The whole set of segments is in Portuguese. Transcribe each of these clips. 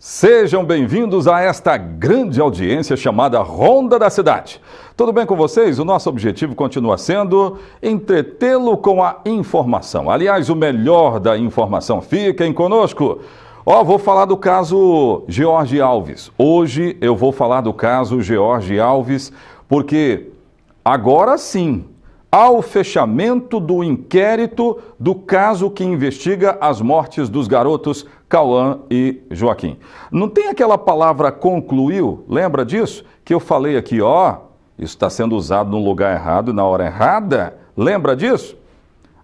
Sejam bem-vindos a esta grande audiência chamada Ronda da Cidade. Tudo bem com vocês? O nosso objetivo continua sendo entretê-lo com a informação. Aliás, o melhor da informação. Fiquem conosco. Vou falar do caso George Alves. Hoje eu vou falar do caso George Alves, porque agora sim, há o fechamento do inquérito do caso que investiga as mortes dos garotos Cauã e Joaquim. Não tem aquela palavra concluiu? Lembra disso? Que eu falei aqui, isso está sendo usado no lugar errado e na hora errada. Lembra disso?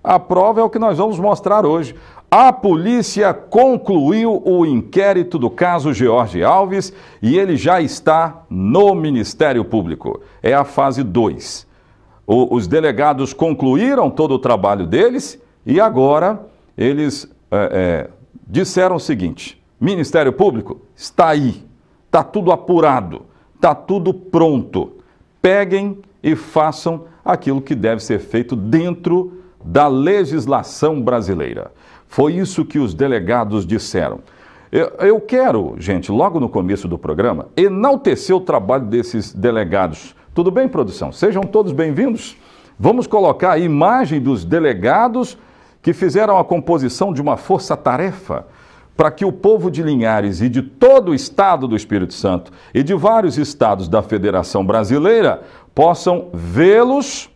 A prova é o que nós vamos mostrar hoje. A polícia concluiu o inquérito do caso George Alves e ele já está no Ministério Público. É a fase 2. Os delegados concluíram todo o trabalho deles e agora eles disseram o seguinte: Ministério Público está aí, está tudo apurado, está tudo pronto. Peguem e façam aquilo que deve ser feito dentro da legislação brasileira. Foi isso que os delegados disseram. Eu quero, gente, logo no começo do programa, enaltecer o trabalho desses delegados. Tudo bem, produção? Sejam todos bem-vindos. Vamos colocar a imagem dos delegados que fizeram a composição de uma força-tarefa para que o povo de Linhares e de todo o estado do Espírito Santo e de vários estados da Federação Brasileira possam vê-los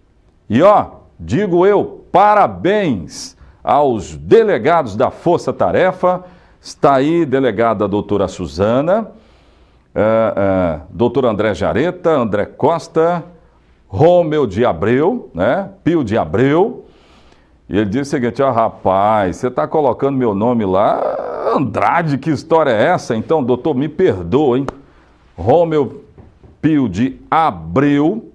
e, digo eu, parabéns aos delegados da força-tarefa. Está aí delegada a doutora Suzana, doutor André Jareta, André Costa, Rômeu de Abreu, Pio de Abreu. E ele disse o seguinte: rapaz, você está colocando meu nome lá, Andrade, que história é essa? Então, doutor, me perdoa, hein? Rômeu Pio de Abreu,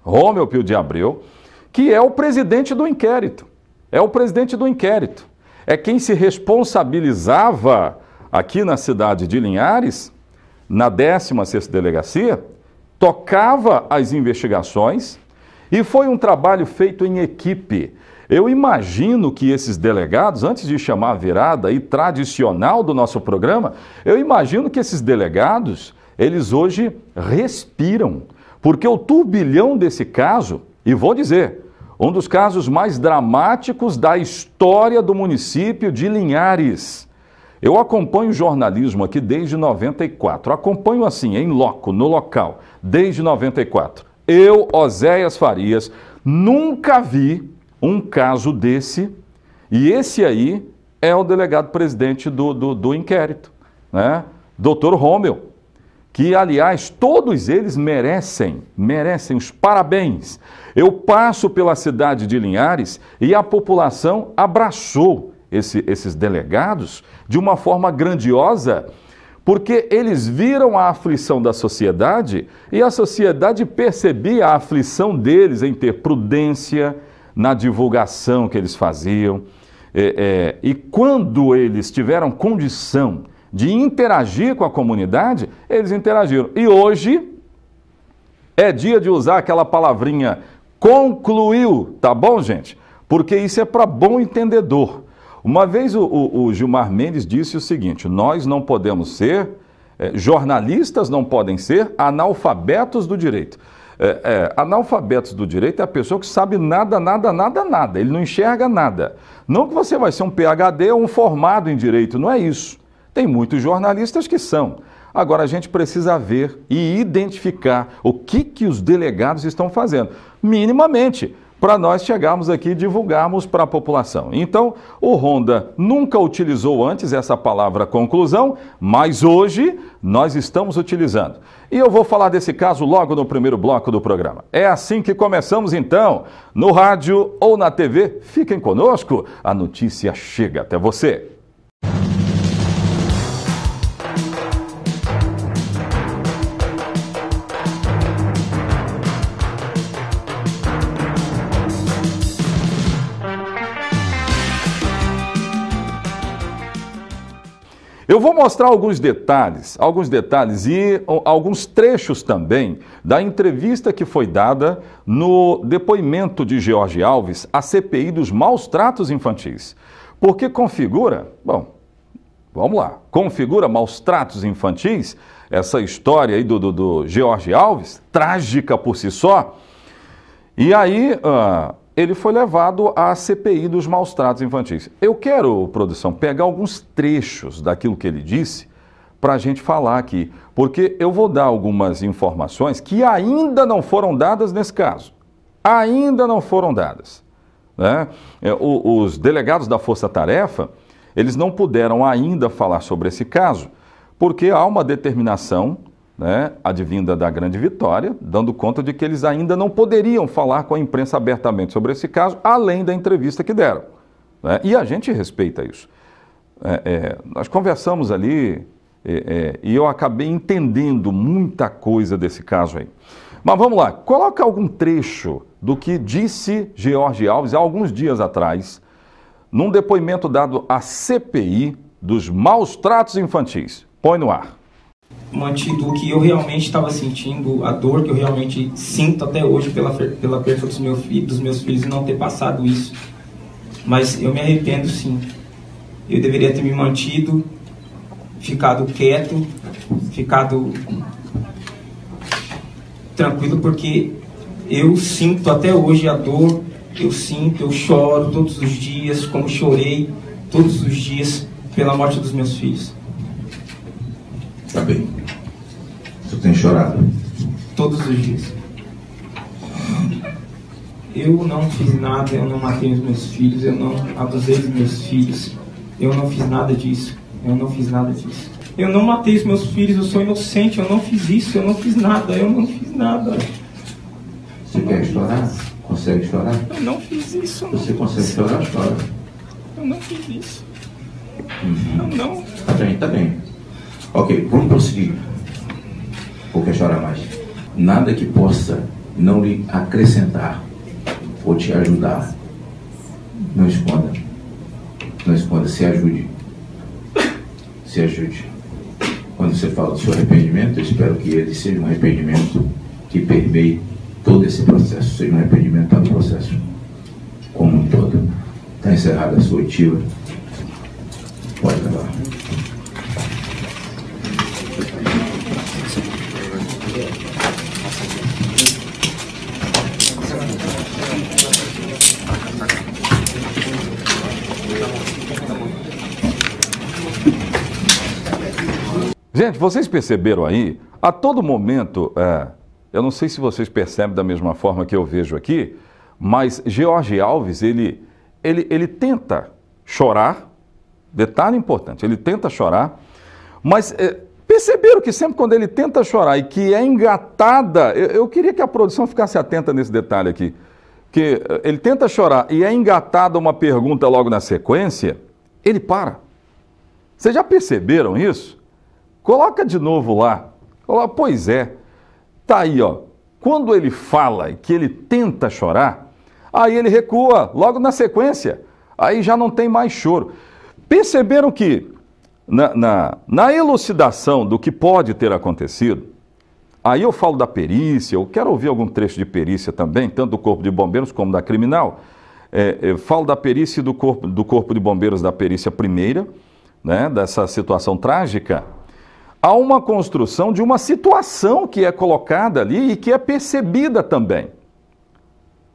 Rômeu Pio de Abreu, que é o presidente do inquérito. É o presidente do inquérito. É quem se responsabilizava aqui na cidade de Linhares, na 16ª Delegacia, tocava as investigações e foi um trabalho feito em equipe. Eu imagino que esses delegados, antes de chamar a virada e tradicional do nosso programa, eu imagino que esses delegados, eles hoje respiram, porque o turbilhão desse caso, e vou dizer, um dos casos mais dramáticos da história do município de Linhares. Eu acompanho jornalismo aqui desde 94, acompanho assim, em loco, no local, desde 94. Eu, Oséias Farias, nunca vi um caso desse, e esse aí é o delegado-presidente do inquérito, Doutor Rômeu, que, aliás, todos eles merecem os parabéns. Eu passo pela cidade de Linhares e a população abraçou esses delegados de uma forma grandiosa, porque eles viram a aflição da sociedade e a sociedade percebia a aflição deles em ter prudência na divulgação que eles faziam. E quando eles tiveram condição de interagir com a comunidade, eles interagiram. E hoje é dia de usar aquela palavrinha concluiu, tá bom, gente? Porque isso é para bom entendedor. Uma vez o Gilmar Mendes disse o seguinte: nós não podemos ser, jornalistas não podem ser analfabetos do direito. Analfabetos do direito é a pessoa que sabe nada, ele não enxerga nada. Não que você vai ser um PhD ou um formado em direito, não é isso. Tem muitos jornalistas que são. Agora a gente precisa ver e identificar o que os delegados estão fazendo, minimamente, para nós chegarmos aqui e divulgarmos para a população. Então, o Ronda nunca utilizou antes essa palavra conclusão, mas hoje nós estamos utilizando. E eu vou falar desse caso logo no primeiro bloco do programa. É assim que começamos então, no rádio ou na TV. Fiquem conosco, a notícia chega até você. Eu vou mostrar alguns detalhes e alguns trechos também da entrevista que foi dada no depoimento de George Alves à CPI dos maus tratos infantis. Porque configura, Vamos lá. Configura maus tratos infantis? Essa história aí do George Alves, trágica por si só. E aí, ele foi levado à CPI dos maus tratos infantis. Eu quero, produção, pegar alguns trechos daquilo que ele disse para a gente falar aqui, porque eu vou dar algumas informações que ainda não foram dadas nesse caso. Ainda não foram dadas, né? Os delegados da Força Tarefa, eles não puderam ainda falar sobre esse caso, porque há uma determinação, né, advinda da Grande Vitória, dando conta de que eles ainda não poderiam falar com a imprensa abertamente sobre esse caso, além da entrevista que deram, né? E a gente respeita isso. Nós conversamos ali e eu acabei entendendo muita coisa desse caso aí. Mas vamos lá, coloca algum trecho do que disse George Alves há alguns dias atrás, num depoimento dado à CPI dos maus tratos infantis. Põe no ar. Mantido o que eu realmente estava sentindo, a dor que eu realmente sinto até hoje pela perda dos meus filhos e não ter passado isso. Mas eu me arrependo, sim. Eu deveria ter me mantido, ficado quieto, ficado tranquilo, porque eu sinto até hoje a dor, eu choro todos os dias, como chorei todos os dias pela morte dos meus filhos. Tá bem. Você tem chorado? Todos os dias. Eu não fiz nada, eu não matei os meus filhos, eu não abusei dos meus filhos, eu não fiz nada disso, eu não fiz nada disso. Eu não matei os meus filhos, eu sou inocente, eu não fiz isso, eu não fiz nada, eu não fiz nada. Você quer chorar? Consegue chorar? Eu não fiz isso. Você consegue chorar? Chora. Eu não fiz isso. Uhum. Não. Tá bem. Ok, vamos prosseguir. Ou quer chorar mais? Nada que possa não lhe acrescentar ou te ajudar. Não esconda. Não esconda, se ajude. Se ajude. Quando você fala do seu arrependimento, eu espero que ele seja um arrependimento que permeie todo esse processo, seja um arrependimento do processo como um todo. Está encerrada a sua oitiva. Pode levar. Gente, vocês perceberam aí, a todo momento, eu não sei se vocês percebem da mesma forma que eu vejo aqui, mas George Alves, ele tenta chorar, detalhe importante, ele tenta chorar, mas perceberam que sempre quando ele tenta chorar e que é engatada, eu queria que a produção ficasse atenta nesse detalhe aqui, que ele tenta chorar e é engatada uma pergunta logo na sequência, ele para. Vocês já perceberam isso? Coloca de novo lá. Pois é. Tá aí, ó. Quando ele fala que ele tenta chorar, aí ele recua logo na sequência. Aí já não tem mais choro. Perceberam que na elucidação do que pode ter acontecido, aí eu falo da perícia, eu quero ouvir algum trecho de perícia também, tanto do Corpo de Bombeiros como da criminal. Eu falo da perícia do Corpo de Bombeiros, da perícia primeira, né, dessa situação trágica. Há uma construção de uma situação que é colocada ali e que é percebida também.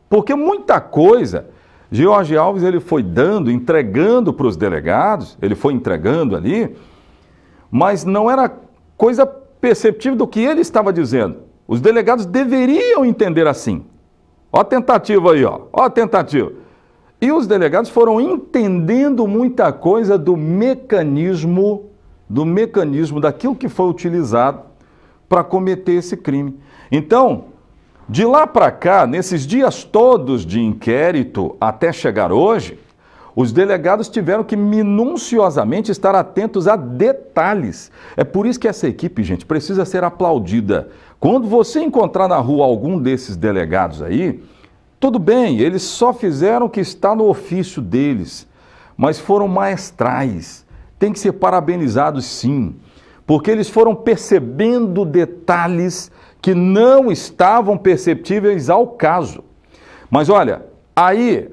Porque muita coisa, George Alves ele foi entregando para os delegados, ele foi entregando ali, mas não era coisa perceptível do que ele estava dizendo. Os delegados deveriam entender assim. Ó a tentativa aí, ó a tentativa. E os delegados foram entendendo muita coisa do mecanismo daquilo que foi utilizado para cometer esse crime. Então, de lá para cá, nesses dias todos de inquérito, até chegar hoje, os delegados tiveram que minuciosamente estar atentos a detalhes. É por isso que essa equipe, gente, precisa ser aplaudida. Quando você encontrar na rua algum desses delegados aí, tudo bem, eles só fizeram o que está no ofício deles, mas foram maestrais. Tem que ser parabenizados, sim, porque eles foram percebendo detalhes que não estavam perceptíveis ao caso. Mas olha, aí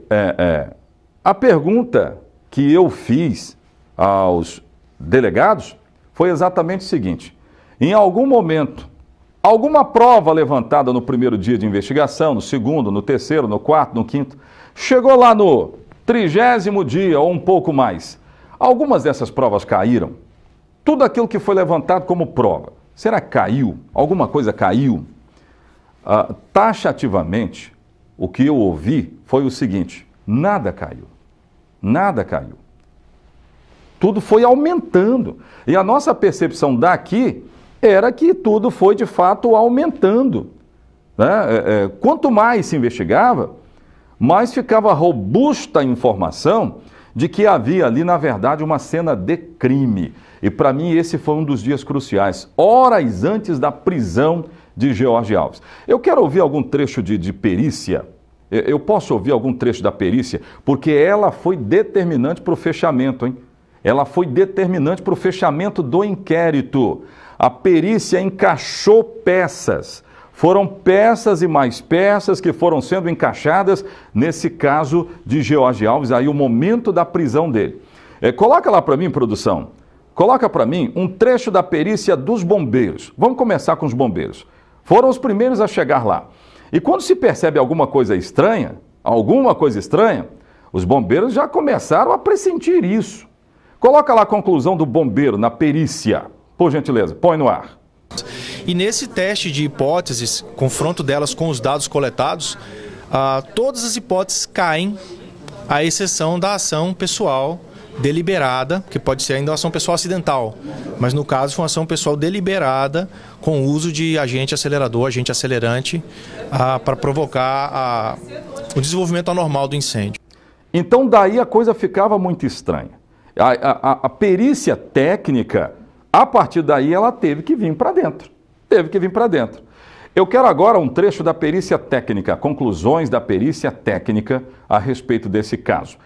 a pergunta que eu fiz aos delegados foi exatamente o seguinte: em algum momento, alguma prova levantada no primeiro dia de investigação, no segundo, no terceiro, no quarto, no quinto, chegou lá no 30º dia ou um pouco mais. Algumas dessas provas caíram. Tudo aquilo que foi levantado como prova, será que caiu? Alguma coisa caiu? Taxativamente, o que eu ouvi foi o seguinte: nada caiu. Nada caiu. Tudo foi aumentando. E a nossa percepção daqui era que tudo foi de fato aumentando, né? Quanto mais se investigava, mais ficava robusta a informação de que havia ali, na verdade, uma cena de crime. E para mim esse foi um dos dias cruciais, horas antes da prisão de George Alves. Eu quero ouvir algum trecho de perícia. Eu posso ouvir algum trecho da perícia, porque ela foi determinante para o fechamento, hein? Ela foi determinante para o fechamento do inquérito. A perícia encaixou peças. Foram peças e mais peças que foram sendo encaixadas nesse caso de George Alves, aí o momento da prisão dele. Coloca lá para mim, produção. Coloca para mim um trecho da perícia dos bombeiros. Vamos começar com os bombeiros. Foram os primeiros a chegar lá. E quando se percebe alguma coisa estranha, os bombeiros já começaram a pressentir isso. Coloca lá a conclusão do bombeiro na perícia. Por gentileza, põe no ar. E nesse teste de hipóteses, confronto delas com os dados coletados, todas as hipóteses caem, à exceção da ação pessoal deliberada, que pode ser ainda uma ação pessoal acidental, mas no caso foi uma ação pessoal deliberada com o uso de agente acelerador, agente acelerante, para provocar o desenvolvimento anormal do incêndio. Então daí a coisa ficava muito estranha. A perícia técnica, a partir daí ela teve que vir para dentro. Eu quero agora um trecho da perícia técnica, conclusões da perícia técnica a respeito desse caso.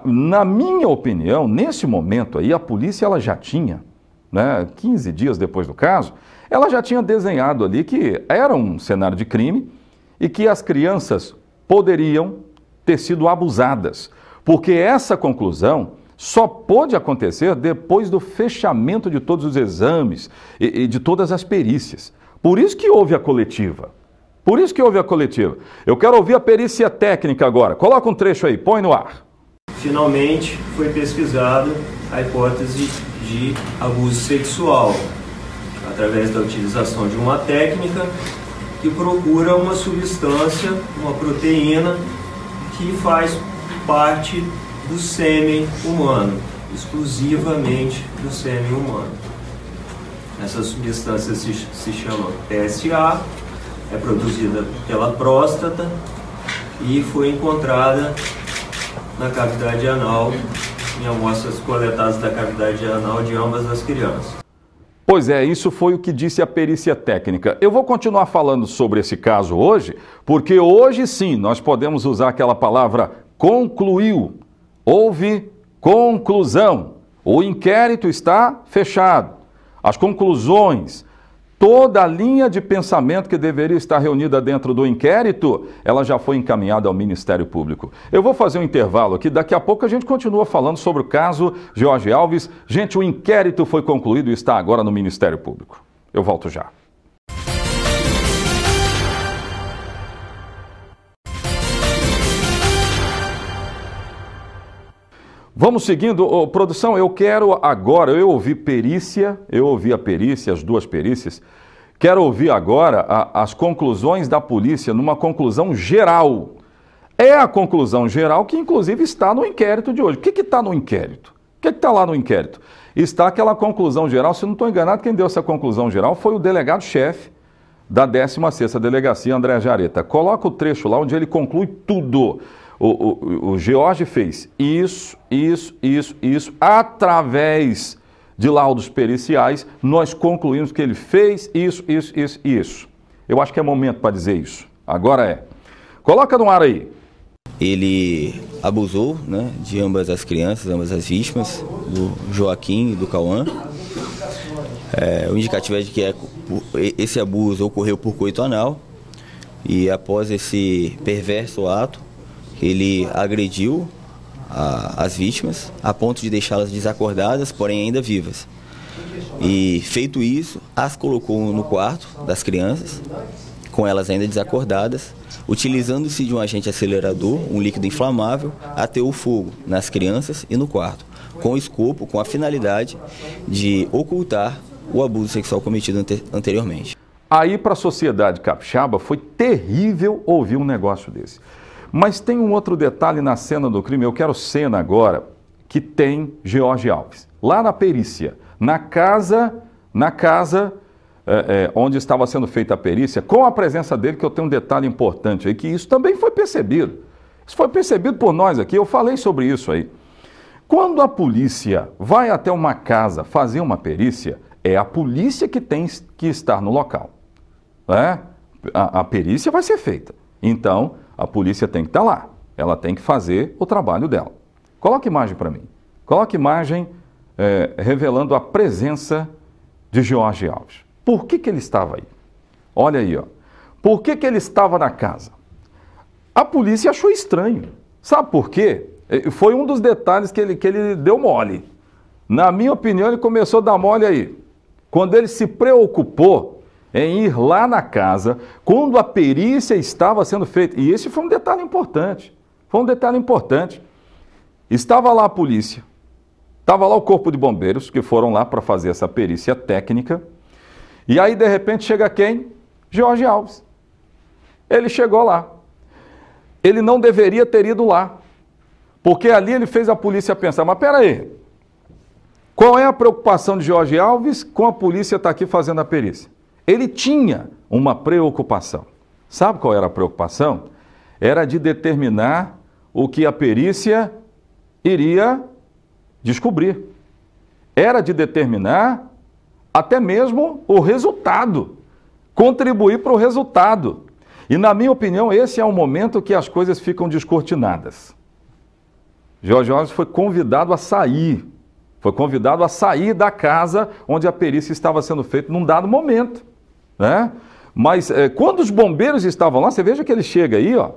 Na minha opinião, nesse momento aí, a polícia ela já tinha, né, 15 dias depois do caso, ela já tinha desenhado ali que era um cenário de crime e que as crianças poderiam ter sido abusadas, porque essa conclusão só pôde acontecer depois do fechamento de todos os exames e de todas as perícias. Por isso que houve a coletiva. Eu quero ouvir a perícia técnica agora. Coloca um trecho aí, põe no ar. Finalmente foi pesquisada a hipótese de abuso sexual, através da utilização de uma técnica que procura uma substância, uma proteína, que faz parte do sêmen humano, exclusivamente do sêmen humano. Essa substância se chama PSA, é produzida pela próstata e foi encontrada na cavidade anal, em amostras coletadas da cavidade anal de ambas as crianças. Pois é, isso foi o que disse a perícia técnica. Eu vou continuar falando sobre esse caso hoje, porque hoje sim nós podemos usar aquela palavra concluiu. Houve conclusão. O inquérito está fechado. As conclusões, toda a linha de pensamento que deveria estar reunida dentro do inquérito, ela já foi encaminhada ao Ministério Público. Eu vou fazer um intervalo aqui, daqui a pouco a gente continua falando sobre o caso George Alves. Gente, o inquérito foi concluído e está agora no Ministério Público. Eu volto já. Vamos seguindo, produção, eu quero agora, eu ouvi a perícia, as duas perícias, quero ouvir agora as conclusões da polícia numa conclusão geral. É a conclusão geral que inclusive está no inquérito de hoje. O que está no inquérito? O que está lá no inquérito? Está aquela conclusão geral, se não estou enganado, quem deu essa conclusão geral foi o delegado-chefe da 16ª Delegacia, André Jareta. Coloca o trecho lá onde ele conclui tudo. O George fez isso, através de laudos periciais, nós concluímos que ele fez isso. Eu acho que é momento para dizer isso. Agora é. Coloca no ar aí. Ele abusou, né, de ambas as crianças, ambas as vítimas, do Joaquim e do Cauã. O indicativo é de que esse abuso ocorreu por coito anal e após esse perverso ato, ele agrediu as vítimas, a ponto de deixá-las desacordadas, porém ainda vivas. E feito isso, as colocou no quarto das crianças, com elas ainda desacordadas, utilizando-se de um agente acelerador, um líquido inflamável, ateou fogo nas crianças e no quarto, com o escopo, com a finalidade de ocultar o abuso sexual cometido anteriormente. Aí, para a sociedade capixaba, foi terrível ouvir um negócio desse. Mas tem um outro detalhe na cena do crime, eu quero cena agora, que tem George Alves. Lá na perícia, na casa onde estava sendo feita a perícia, com a presença dele, que eu tenho um detalhe importante aí, que isso também foi percebido. Isso foi percebido por nós aqui, eu falei sobre isso aí. Quando a polícia vai até uma casa fazer uma perícia, é a polícia que tem que estar no local. Né? A perícia vai ser feita. Então, a polícia tem que estar lá. Ela tem que fazer o trabalho dela. Coloque imagem para mim. Coloque imagem revelando a presença de George Alves. Por que ele estava aí? Olha aí, ó. Por que ele estava na casa? A polícia achou estranho. Sabe por quê? Foi um dos detalhes que ele deu mole. Na minha opinião, ele começou a dar mole aí. Quando ele se preocupou em ir lá na casa, quando a perícia estava sendo feita. E esse foi um detalhe importante. Foi um detalhe importante. Estava lá a polícia, estava lá o corpo de bombeiros, que foram lá para fazer essa perícia técnica. E aí, de repente, chega quem? George Alves. Ele chegou lá. Ele não deveria ter ido lá. Porque ali ele fez a polícia pensar, mas peraí, qual é a preocupação de George Alves com a polícia estar aqui fazendo a perícia? Ele tinha uma preocupação. Sabe qual era a preocupação? Era de determinar o que a perícia iria descobrir. Era de determinar até mesmo o resultado, contribuir para o resultado. E na minha opinião, esse é o momento que as coisas ficam descortinadas. George Alves foi convidado a sair. Foi convidado a sair da casa onde a perícia estava sendo feita num dado momento. Né? Mas quando os bombeiros estavam lá, você veja que ele chega aí, ó.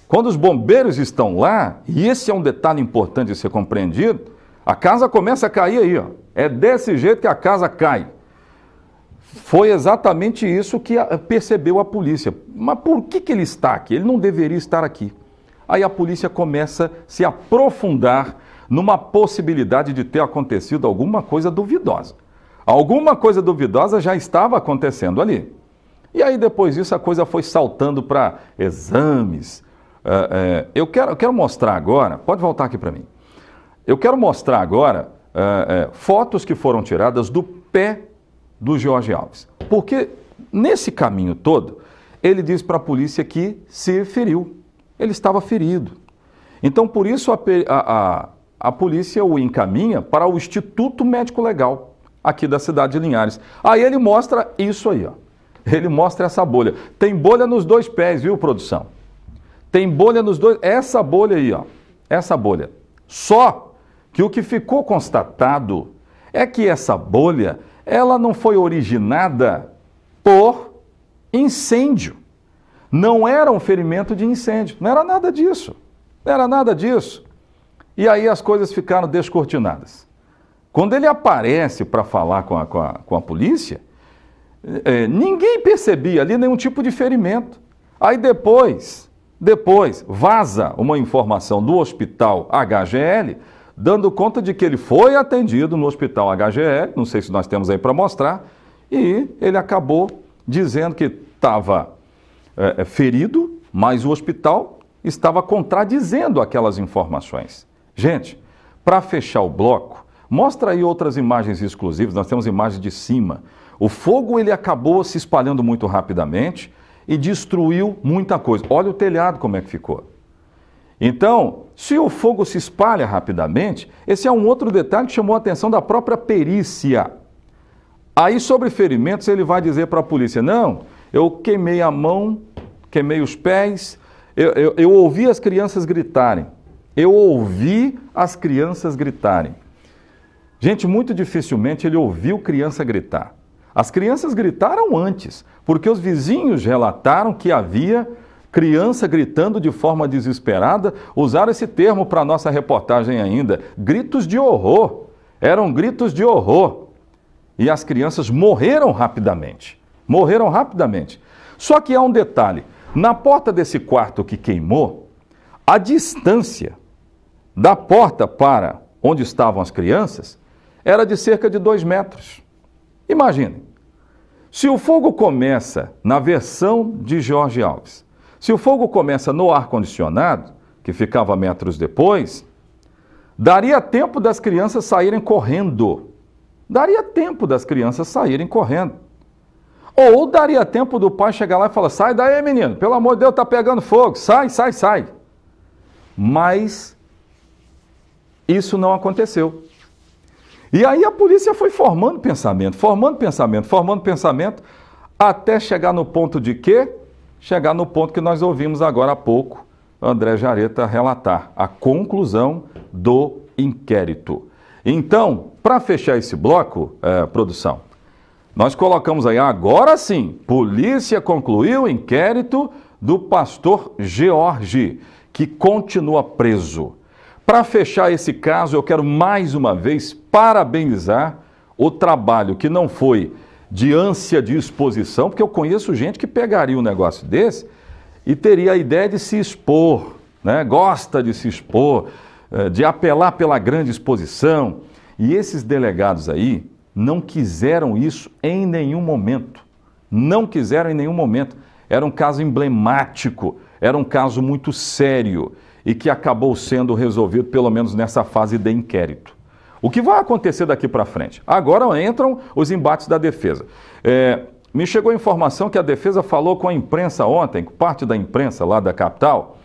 Quando os bombeiros estão lá, e esse é um detalhe importante de ser compreendido, a casa começa a cair aí, ó. É desse jeito que a casa cai. Foi exatamente isso que percebeu a polícia. Mas por que ele está aqui? Ele não deveria estar aqui. Aí a polícia começa a se aprofundar numa possibilidade de ter acontecido alguma coisa duvidosa. Alguma coisa duvidosa já estava acontecendo ali. E aí depois disso a coisa foi saltando para exames. Eu quero mostrar agora, pode voltar aqui para mim. Eu quero mostrar agora fotos que foram tiradas do pé do George Alves. Porque nesse caminho todo, ele diz para a polícia que se feriu. Ele estava ferido. Então, por isso, a polícia o encaminha para o Instituto Médico Legal, aqui da cidade de Linhares. Aí ele mostra isso aí, ó. Ele mostra essa bolha. Tem bolha nos dois pés, viu, produção? Tem bolha nos dois... Essa bolha aí, ó. Essa bolha. Só que o que ficou constatado é que essa bolha, ela não foi originada por incêndio. Não era um ferimento de incêndio, não era nada disso, não era nada disso. E aí as coisas ficaram descortinadas. Quando ele aparece para falar com a polícia, ninguém percebia ali nenhum tipo de ferimento. Aí depois vaza uma informação do hospital HGL, dando conta de que ele foi atendido no hospital HGL, não sei se nós temos aí para mostrar, e ele acabou dizendo que estava... ferido, mas o hospital estava contradizendo aquelas informações. Gente, para fechar o bloco, mostra aí outras imagens exclusivas, nós temos imagens de cima. O fogo ele acabou se espalhando muito rapidamente e destruiu muita coisa. Olha o telhado como é que ficou. Então, se o fogo se espalha rapidamente, esse é um outro detalhe que chamou a atenção da própria perícia. Aí, sobre ferimentos, ele vai dizer para a polícia, não, eu queimei a mão, queimei os pés, eu ouvi as crianças gritarem. Eu ouvi as crianças gritarem. Gente, muito dificilmente ele ouviu criança gritar. As crianças gritaram antes, porque os vizinhos relataram que havia criança gritando de forma desesperada, usaram esse termo para a nossa reportagem ainda, gritos de horror, eram gritos de horror. E as crianças morreram rapidamente, Só que há um detalhe, na porta desse quarto que queimou, a distância da porta para onde estavam as crianças era de cerca de 2 metros. Imaginem, se o fogo começa na versão de Jorge Alves, se o fogo começa no ar-condicionado, que ficava metros depois, daria tempo das crianças saírem correndo. Ou daria tempo do pai chegar lá e falar, sai daí, menino, pelo amor de Deus, está pegando fogo, sai. Mas isso não aconteceu. E aí a polícia foi formando pensamento, até chegar no ponto de quê? Chegar no ponto que nós ouvimos agora há pouco, André Jareta relatar, a conclusão do inquérito. Então, para fechar esse bloco, produção, nós colocamos aí, agora sim, polícia concluiu o inquérito do pastor George, que continua preso. Para fechar esse caso, eu quero mais uma vez parabenizar o trabalho que não foi de ânsia de exposição, porque eu conheço gente que pegaria um negócio desse e teria a ideia de se expor, né? Gosta de se expor, de apelar pela grande exposição. E esses delegados aí não quiseram isso em nenhum momento. Era um caso emblemático, era um caso muito sério e que acabou sendo resolvido, pelo menos nessa fase de inquérito. O que vai acontecer daqui para frente? Agora entram os embates da defesa. Me chegou a informação que a defesa falou com a imprensa ontem, com parte da imprensa lá da capital,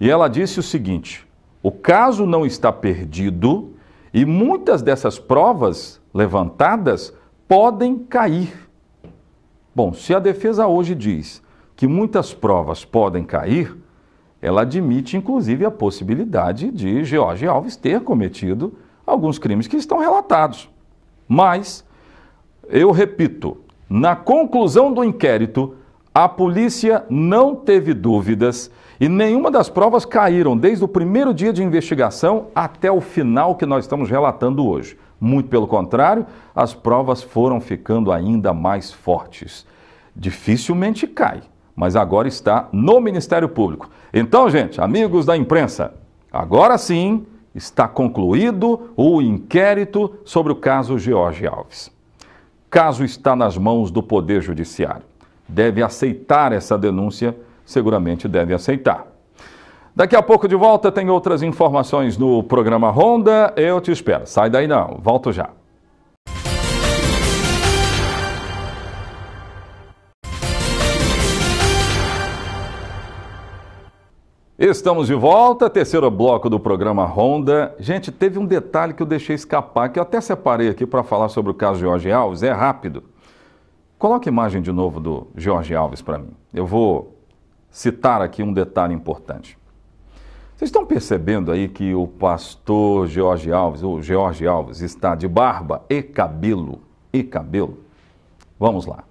e ela disse o seguinte: o caso não está perdido e muitas dessas provas levantadas podem cair. Bom, se a defesa hoje diz que muitas provas podem cair, ela admite inclusive a possibilidade de George Alves ter cometido alguns crimes que estão relatados. Mas, eu repito, na conclusão do inquérito, a polícia não teve dúvidas e nenhuma das provas caíram desde o primeiro dia de investigação até o final que nós estamos relatando hoje. Muito pelo contrário, as provas foram ficando ainda mais fortes. Dificilmente cai, mas agora está no Ministério Público. Então, gente, amigos da imprensa, agora sim está concluído o inquérito sobre o caso George Alves. O caso está nas mãos do Poder Judiciário. Deve aceitar essa denúncia, seguramente deve aceitar. Daqui a pouco de volta tem outras informações no programa Ronda. Eu te espero. Sai daí não, volto já. Estamos de volta, terceiro bloco do programa Ronda. Gente, teve um detalhe que eu deixei escapar, que eu até separei aqui para falar sobre o caso George Alves, é rápido. Coloque a imagem de novo do George Alves para mim. Eu vou citar aqui um detalhe importante. Vocês estão percebendo aí que o pastor George Alves, o George Alves, está de barba e cabelo? Vamos lá.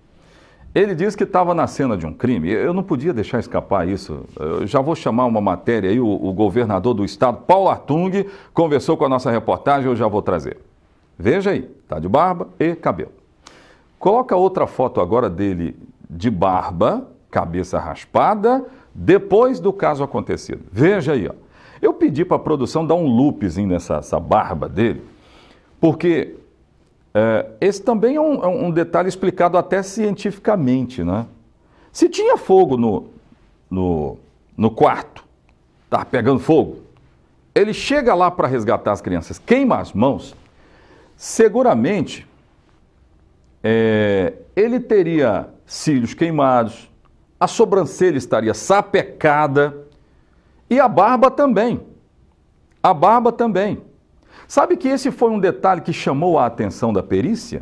Ele disse que estava na cena de um crime. Eu não podia deixar escapar isso. Eu já vou chamar uma matéria aí, o governador do estado, Paulo Artung, conversou com a nossa reportagem, eu já vou trazer. Veja aí, está de barba e cabelo. Coloca outra foto agora dele de barba, cabeça raspada, depois do caso acontecido. Veja aí, ó. Eu pedi para a produção dar um loopzinho nessa barba dele, porque esse também é um detalhe explicado até cientificamente, né? Se tinha fogo no quarto, tá pegando fogo, ele chega lá para resgatar as crianças, queima as mãos, seguramente ele teria cílios queimados, a sobrancelha estaria sapecada e a barba também. Sabe que esse foi um detalhe que chamou a atenção da perícia?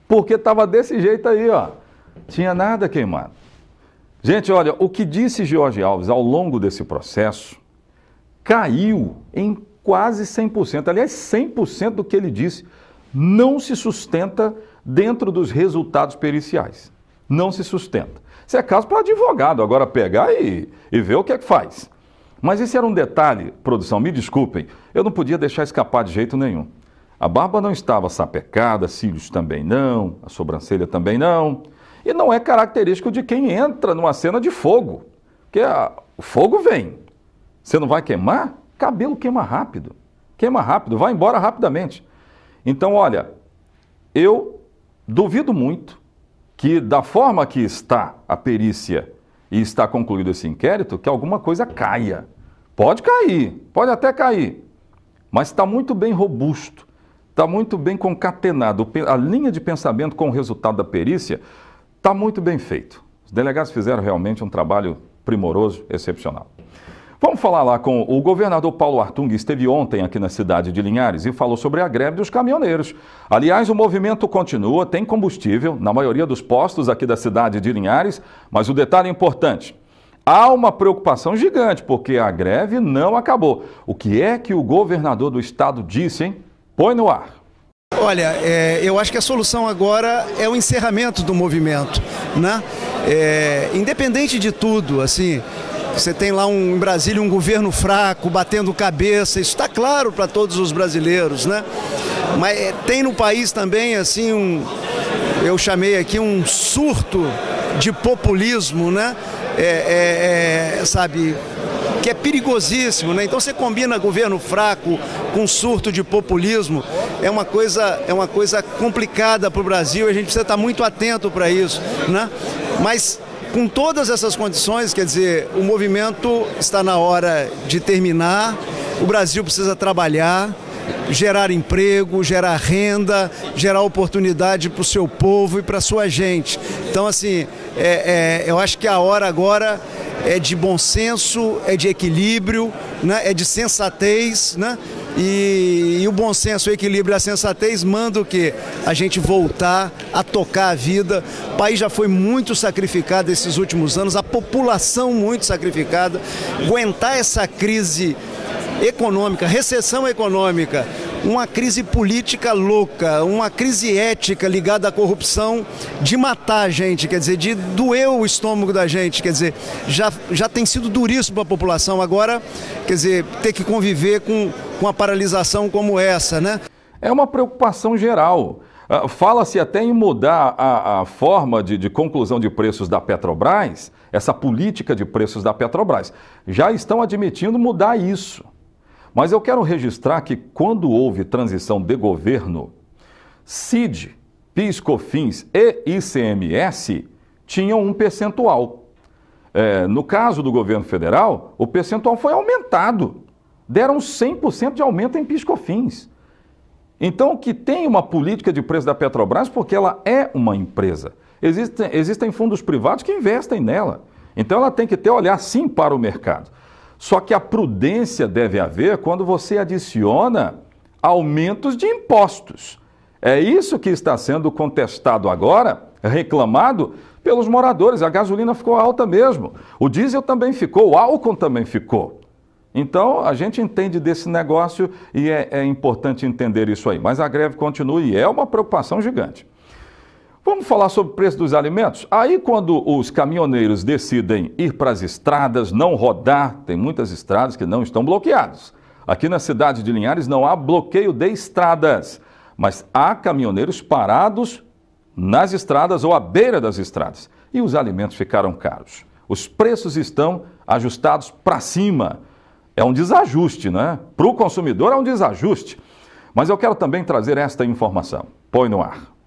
Porque estava desse jeito aí, ó. Tinha nada queimado. Gente, olha, o que disse George Alves ao longo desse processo caiu em quase 100%. Aliás, 100% do que ele disse não se sustenta dentro dos resultados periciais. não se sustenta. Isso é caso para advogado, agora pegar e ver o que é que faz. Mas esse era um detalhe, produção, me desculpem, eu não podia deixar escapar de jeito nenhum. A barba não estava sapecada, cílios também não, a sobrancelha também não. E não é característico de quem entra numa cena de fogo, porque o fogo vem. Você não vai queimar? Cabelo queima rápido, vai embora rapidamente. Então, olha, eu duvido muito que da forma que está a perícia e está concluído esse inquérito, que alguma coisa caia. Pode cair, pode até cair, mas está muito bem robusto, está muito bem concatenado. A linha de pensamento com o resultado da perícia está muito bem feito. Os delegados fizeram realmente um trabalho primoroso, excepcional. Vamos falar lá com o governador Paulo Artung, esteve ontem aqui na cidade de Linhares e falou sobre a greve dos caminhoneiros. Aliás, o movimento continua, tem combustível na maioria dos postos aqui da cidade de Linhares, mas o detalhe importante, há uma preocupação gigante porque a greve não acabou. O que é que o governador do estado disse, hein? Põe no ar. Olha, eu acho que a solução agora é o encerramento do movimento, né? Independente de tudo, assim... Você tem lá em Brasília um governo fraco, batendo cabeça, isso está claro para todos os brasileiros, né? Mas tem no país também, assim, eu chamei aqui um surto de populismo, né? Sabe, que é perigosíssimo, né? Então você combina governo fraco com surto de populismo, é uma coisa complicada para o Brasil, a gente precisa estar muito atento para isso, né? Mas... com todas essas condições, quer dizer, o movimento está na hora de terminar, o Brasil precisa trabalhar, gerar emprego, gerar renda, gerar oportunidade para o seu povo e para a sua gente. Então, assim, eu acho que a hora agora é de bom senso, é de equilíbrio, né? É de sensatez, né? E o bom senso, o equilíbrio e a sensatez mandam o quê? A gente voltar a tocar a vida. O país já foi muito sacrificado esses últimos anos, a população muito sacrificada. Aguentar essa crise econômica, recessão econômica, uma crise política louca, uma crise ética ligada à corrupção, de matar a gente, quer dizer, de doer o estômago da gente, quer dizer, já tem sido duríssimo para a população, agora, quer dizer, ter que conviver com uma paralisação como essa, né? É uma preocupação geral. Fala-se até em mudar a forma de conclusão de preços da Petrobras, essa política de preços da Petrobras. Já estão admitindo mudar isso. Mas eu quero registrar que quando houve transição de governo, CID, PIS, COFINS e ICMS tinham um percentual. No caso do governo federal, o percentual foi aumentado. Deram 100% de aumento em PIS, COFINS. Então, que tem uma política de preço da Petrobras porque ela é uma empresa. Existem fundos privados que investem nela. Então, ela tem que ter olhar sim para o mercado. Só que a prudência deve haver quando você adiciona aumentos de impostos. É isso que está sendo contestado agora, reclamado pelos moradores. A gasolina ficou alta mesmo. O diesel também ficou, o álcool também ficou. Então, a gente entende desse negócio e é importante entender isso aí. Mas a greve continua e é uma preocupação gigante. Vamos falar sobre o preço dos alimentos? Aí, quando os caminhoneiros decidem ir para as estradas, não rodar, tem muitas estradas que não estão bloqueadas. Aqui na cidade de Linhares não há bloqueio de estradas, mas há caminhoneiros parados nas estradas ou à beira das estradas. E os alimentos ficaram caros. Os preços estão ajustados para cima. É um desajuste, né? Para o consumidor é um desajuste. Mas eu quero também trazer esta informação. Põe no ar.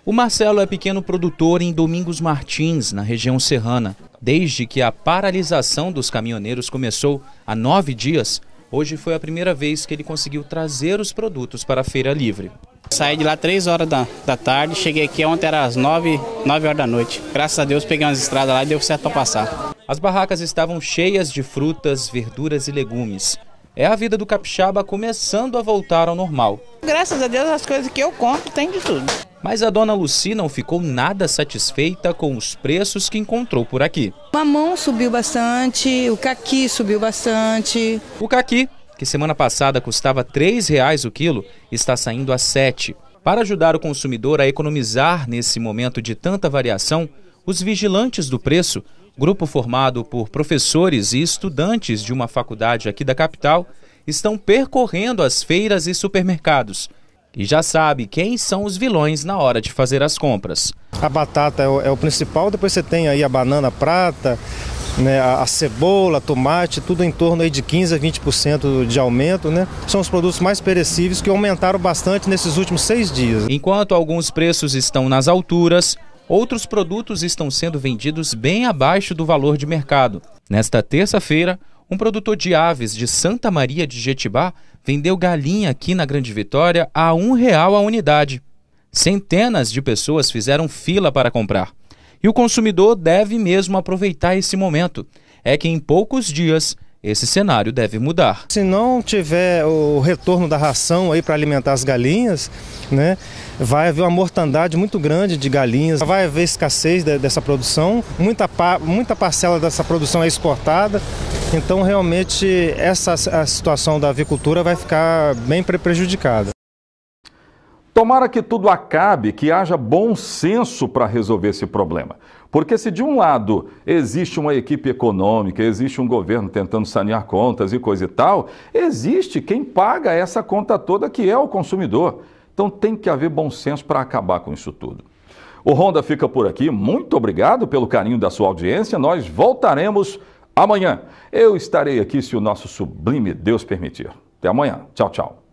O Marcelo é pequeno produtor em Domingos Martins, na região serrana. Desde que a paralisação dos caminhoneiros começou há 9 dias, hoje foi a primeira vez que ele conseguiu trazer os produtos para a feira livre. Saí de lá 3 horas da tarde, cheguei aqui ontem, era às 9 horas da noite. Graças a Deus peguei umas estradas lá e deu certo para passar. As barracas estavam cheias de frutas, verduras e legumes. É a vida do capixaba começando a voltar ao normal. Graças a Deus as coisas que eu compro tem de tudo. Mas a dona Lucy não ficou nada satisfeita com os preços que encontrou por aqui. O mamão subiu bastante, o caqui subiu bastante. O caqui, que semana passada custava R$ 3 o quilo, está saindo a 7. Para ajudar o consumidor a economizar nesse momento de tanta variação, os vigilantes do preço, grupo formado por professores e estudantes de uma faculdade aqui da capital, estão percorrendo as feiras e supermercados. E já sabe quem são os vilões na hora de fazer as compras. A batata é o principal, depois você tem aí a banana prata, né, a cebola, tomate, tudo em torno aí de 15% a 20% de aumento, né? São os produtos mais perecíveis que aumentaram bastante nesses últimos 6 dias. Enquanto alguns preços estão nas alturas, outros produtos estão sendo vendidos bem abaixo do valor de mercado. Nesta terça-feira, um produtor de aves de Santa Maria de Jetibá vendeu galinha aqui na Grande Vitória a R$1 a unidade. Centenas de pessoas fizeram fila para comprar. E o consumidor deve mesmo aproveitar esse momento. É que em poucos dias esse cenário deve mudar. Se não tiver o retorno da ração aí para alimentar as galinhas, né, vai haver uma mortandade muito grande de galinhas, vai haver escassez dessa produção, muita parcela dessa produção é exportada, então realmente a situação da avicultura vai ficar bem prejudicada. Tomara que tudo acabe, que haja bom senso para resolver esse problema. Porque se de um lado existe uma equipe econômica, existe um governo tentando sanear contas e coisa e tal, existe quem paga essa conta toda, que é o consumidor. Então tem que haver bom senso para acabar com isso tudo. O Ronda fica por aqui. Muito obrigado pelo carinho da sua audiência. Nós voltaremos amanhã. Eu estarei aqui se o nosso sublime Deus permitir. Até amanhã. Tchau, tchau.